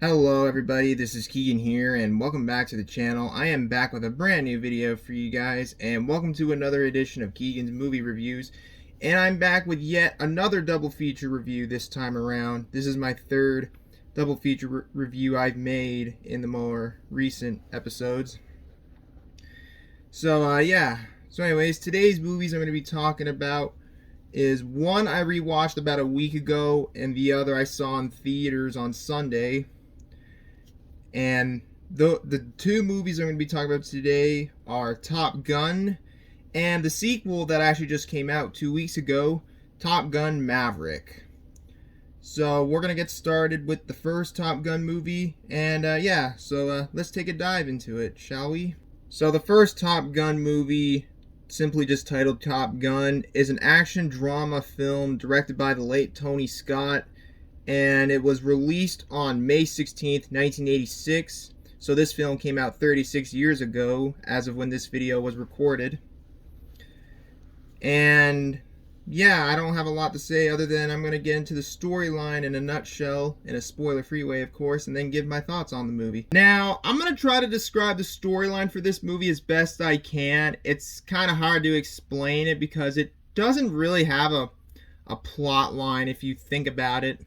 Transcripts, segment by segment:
Hello everybody, this is Keagan here and welcome back to the channel. I am back with a brand new video for you guys and welcome to another edition of Keagan's Movie Reviews. And I'm back with yet another double feature review this time around. This is my third double feature review I've made in the more recent episodes. So anyways, today's movies I'm going to be talking about is one I rewatched about a week ago and the other I saw in theaters on Sunday. And the two movies I'm going to be talking about today are Top Gun and the sequel that actually just came out 2 weeks ago, Top Gun Maverick. So we're going to get started with the first Top Gun movie, and let's take a dive into it, shall we? So the first Top Gun movie, simply just titled Top Gun, is an action drama film directed by the late Tony Scott, and it was released on May 16th, 1986. So this film came out 36 years ago as of when this video was recorded. And yeah, I don't have a lot to say other than I'm going to get into the storyline in a nutshell, in a spoiler-free way, of course, and then give my thoughts on the movie. Now, I'm going to try to describe the storyline for this movie as best I can. It's kind of hard to explain it because it doesn't really have a plot line if you think about it.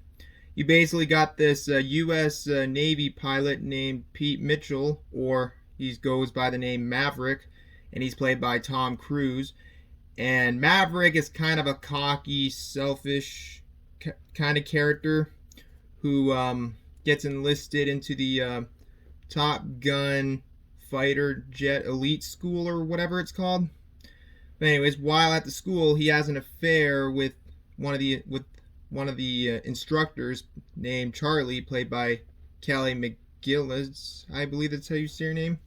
You basically got this U.S. Navy pilot named Pete Mitchell, or he goes by the name Maverick, and he's played by Tom Cruise. And Maverick is kind of a cocky, selfish kind of character who gets enlisted into the Top Gun fighter jet elite school or whatever it's called. But anyways, while at the school, he has an affair with one of the instructors named Charlie, played by Kelly McGillis. I believe that's how you say her name.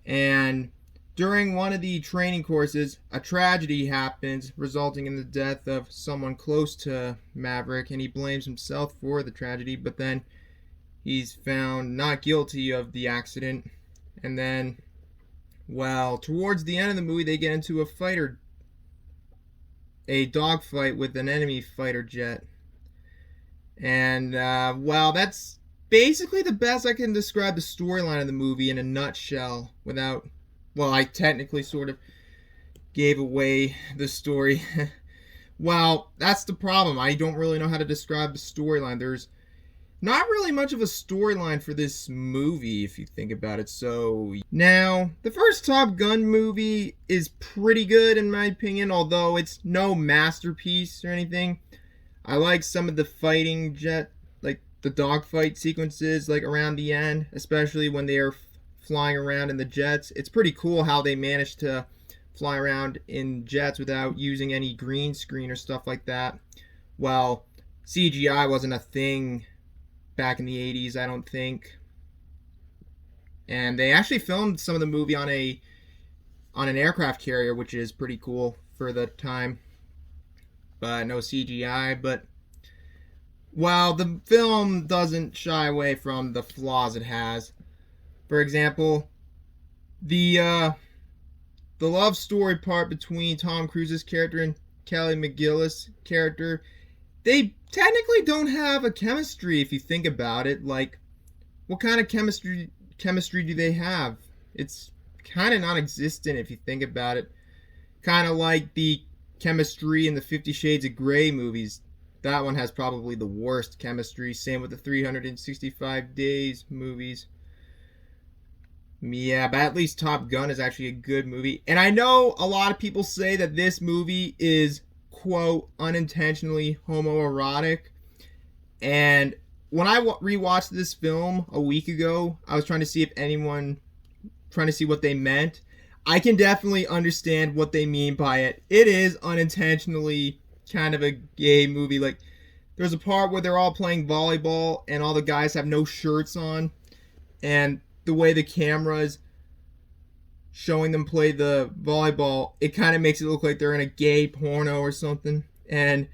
And during one of the training courses, a tragedy happens, resulting in the death of someone close to Maverick, and he blames himself for the tragedy, but then he's found not guilty of the accident. And then, well, towards the end of the movie, they get into a dogfight with an enemy fighter jet. And, that's basically the best I can describe the storyline of the movie in a nutshell without... Well, I technically sort of gave away the story. Well, that's the problem. I don't really know how to describe the storyline. There's not really much of a storyline for this movie, if you think about it. So, now, the first Top Gun movie is pretty good, in my opinion, although it's no masterpiece or anything. I like some of the fighting like the dogfight sequences, like around the end, especially when they are flying around in the jets. It's pretty cool how they managed to fly around in jets without using any green screen or stuff like that. Well, CGI wasn't a thing back in the 80s, I don't think. And they actually filmed some of the movie on an aircraft carrier, which is pretty cool for the time. But no CGI. But while the film doesn't shy away from the flaws it has, for example, the love story part between Tom Cruise's character and Kelly McGillis' character, they technically don't have a chemistry if you think about it. Like, what kind of chemistry do they have? It's kind of non-existent if you think about it. Kind of like the chemistry in the 50 Shades of Grey movies. That one has probably the worst chemistry. Same with the 365 Days movies. Yeah, but at least Top Gun is actually a good movie. And I know a lot of people say that this movie is, quote, unintentionally homoerotic. And when I rewatched this film a week ago, I was trying to see what they meant. I can definitely understand what they mean by it. It is unintentionally kind of a gay movie. Like, there's a part where they're all playing volleyball and all the guys have no shirts on. And the way the camera is showing them play the volleyball, it kind of makes it look like they're in a gay porno or something. And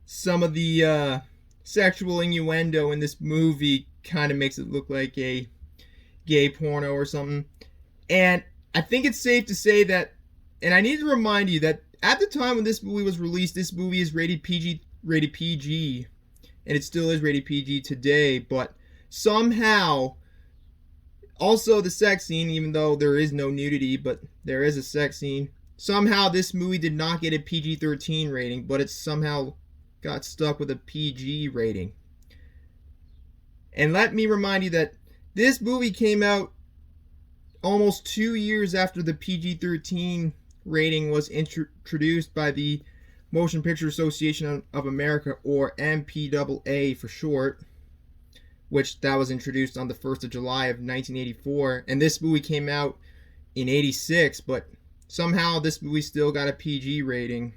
some of the sexual innuendo in this movie kind of makes it look like a gay porno or something. And I think it's safe to say that, and I need to remind you that at the time when this movie was released, this movie is rated PG, and it still is rated PG today, but somehow, also the sex scene, even though there is no nudity, but there is a sex scene, somehow this movie did not get a PG-13 rating, but it somehow got stuck with a PG rating. And let me remind you that this movie came out almost 2 years after the PG-13 rating was introduced by the Motion Picture Association of America, or MPAA for short, which that was introduced on the 1st of July of 1984. And this movie came out in 86, but somehow this movie still got a PG rating.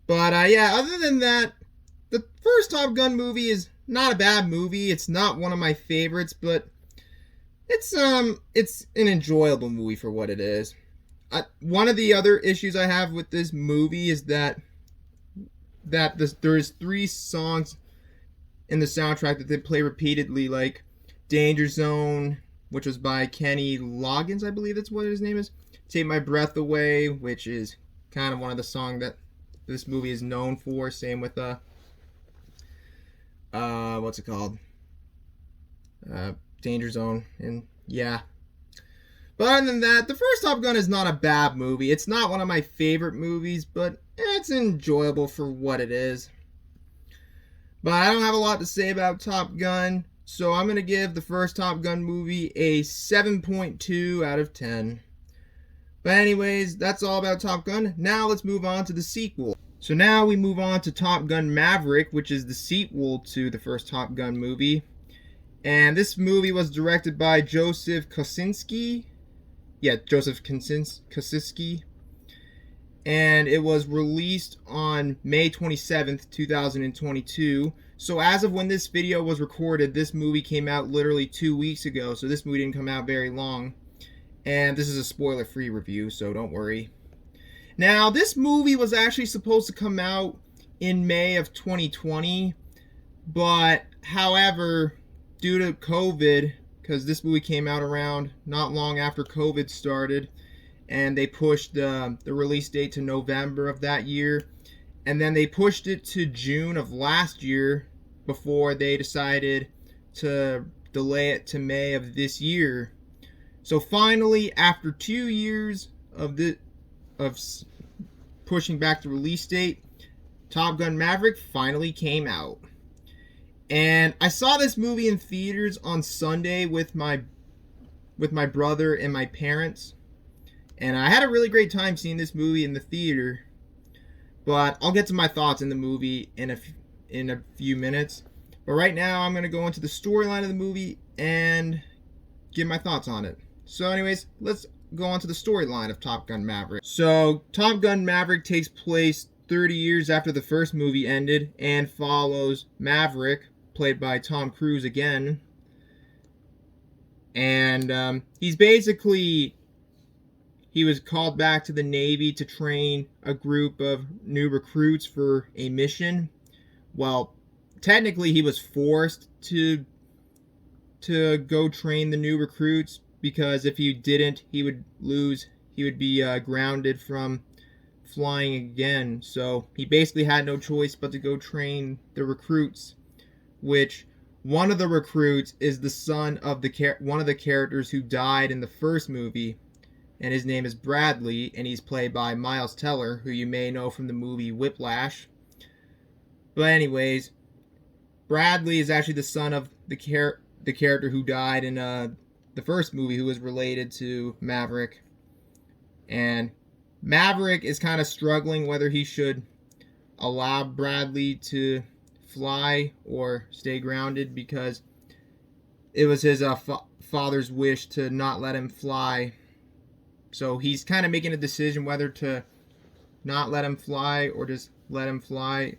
But yeah, other than that, the first Top Gun movie is not a bad movie. It's not one of my favorites, but it's an enjoyable movie for what it is. One of the other issues I have with this movie is that there's 3 songs in the soundtrack that they play repeatedly, like Danger Zone, which was by Kenny Loggins, I believe that's what his name is. Take My Breath Away, which is kind of one of the songs that this movie is known for. Same with what's it called? Danger Zone, and yeah. But other than that, the first Top Gun is not a bad movie. It's not one of my favorite movies, but it's enjoyable for what it is. But I don't have a lot to say about Top Gun, so I'm going to give the first Top Gun movie a 7.2 out of 10. But anyways, that's all about Top Gun. Now let's move on to the sequel. So now we move on to Top Gun Maverick, which is the sequel to the first Top Gun movie. And this movie was directed by Joseph Kosinski. Yeah, Joseph Kosinski. And it was released on May 27th, 2022. So as of when this video was recorded, this movie came out literally 2 weeks ago. So this movie didn't come out very long. And this is a spoiler-free review, so don't worry. Now, this movie was actually supposed to come out in May of 2020. But, however, due to COVID, because this movie came out around not long after COVID started, and they pushed the release date to November of that year, and then they pushed it to June of last year before they decided to delay it to May of this year. So finally, after 2 years of pushing back the release date, Top Gun Maverick finally came out. And I saw this movie in theaters on Sunday with my brother and my parents. And I had a really great time seeing this movie in the theater. But I'll get to my thoughts in the movie in a few minutes. But right now, I'm going to go into the storyline of the movie and give my thoughts on it. So anyways, let's go on to the storyline of Top Gun Maverick. So Top Gun Maverick takes place 30 years after the first movie ended and follows Maverick, played by Tom Cruise again. And he was called back to the Navy to train a group of new recruits for a mission. Well, technically he was forced to go train the new recruits, because if he didn't, he would be grounded from flying again. So he basically had no choice but to go train the recruits, which one of the recruits is the son of one of the characters who died in the first movie, and his name is Bradley, and he's played by Miles Teller, who you may know from the movie Whiplash. But anyways, Bradley is actually the son of the character who died in the first movie, who was related to Maverick. And Maverick is kind of struggling whether he should allow Bradley to fly or stay grounded, because it was his father's wish to not let him fly. So he's kind of making a decision whether to not let him fly or just let him fly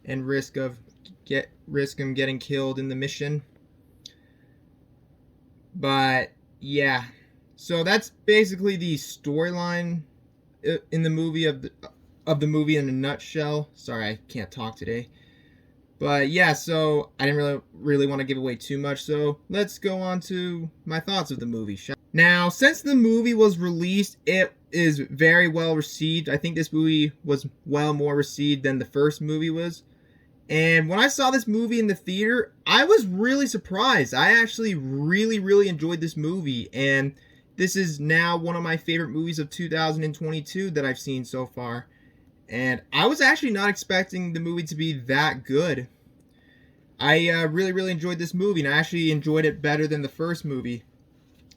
and risk him getting killed in the mission. But yeah, so that's basically the storyline in the movie of the movie in a nutshell. Sorry, I can't talk today. But yeah, so I didn't really want to give away too much, so let's go on to my thoughts of the movie. Now, since the movie was released, it is very well received. I think this movie was well more received than the first movie was. And when I saw this movie in the theater, I was really surprised. I actually really enjoyed this movie, and this is now one of my favorite movies of 2022 that I've seen so far. And I was actually not expecting the movie to be that good. I really enjoyed this movie, and I actually enjoyed it better than the first movie.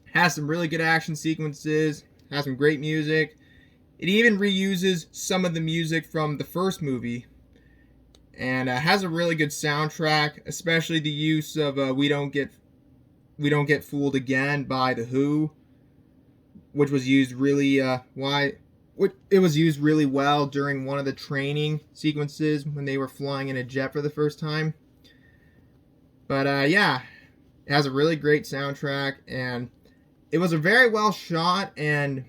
It has some really good action sequences, has some great music. It even reuses some of the music from the first movie. And has a really good soundtrack, especially the use of "We Don't Get Fooled Again" by The Who, which was used really it was used really well during one of the training sequences when they were flying in a jet for the first time. But yeah, it has a really great soundtrack, and it was a very well shot, and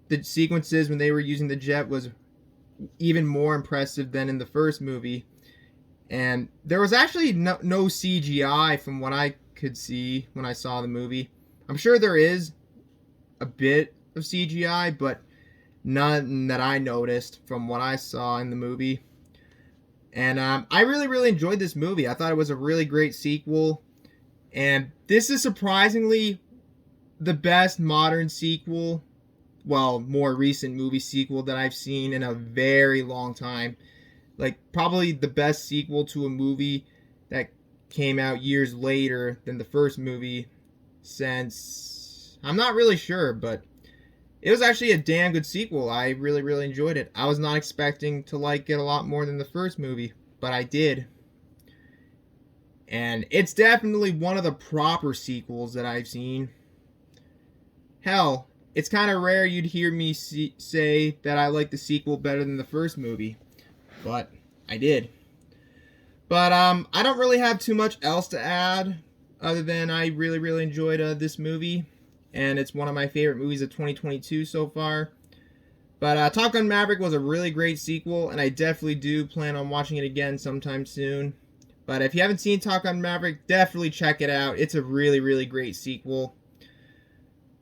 the sequences when they were using the jet was even more impressive than in the first movie. And there was actually no CGI from what I could see when I saw the movie. I'm sure there is a bit of CGI, but none that I noticed from what I saw in the movie. And I really enjoyed this movie. I thought it was a really great sequel. And this is surprisingly the best modern sequel, well, more recent movie sequel that I've seen in a very long time. Like, probably the best sequel to a movie that came out years later than the first movie since... I'm not really sure, but it was actually a damn good sequel. I really enjoyed it. I was not expecting to like it a lot more than the first movie, but I did. And it's definitely one of the proper sequels that I've seen. Hell, it's kind of rare you'd hear me say that I like the sequel better than the first movie, but I did. But I don't really have too much else to add other than I really enjoyed this movie, and it's one of my favorite movies of 2022 so far. But Top Gun Maverick was a really great sequel, and I definitely do plan on watching it again sometime soon. But if you haven't seen Top Gun Maverick, definitely check it out. It's a really great sequel.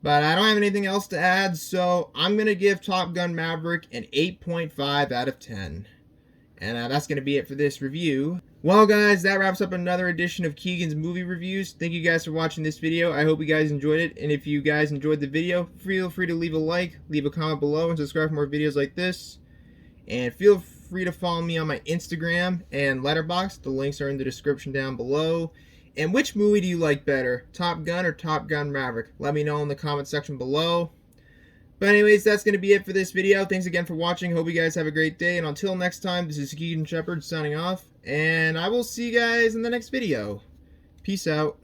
But I don't have anything else to add, so I'm going to give Top Gun Maverick an 8.5 out of 10. And that's going to be it for this review. Well, guys, that wraps up another edition of Keagan's Movie Reviews. Thank you guys for watching this video. I hope you guys enjoyed it. And if you guys enjoyed the video, feel free to leave a like, leave a comment below, and subscribe for more videos like this. And feel free to follow me on my Instagram and Letterboxd. The links are in the description down below. And which movie do you like better, Top Gun or Top Gun Maverick? Let me know in the comment section below. But anyways, that's going to be it for this video. Thanks again for watching. Hope you guys have a great day. And until next time, this is Keagan Shepard signing off. And I will see you guys in the next video. Peace out.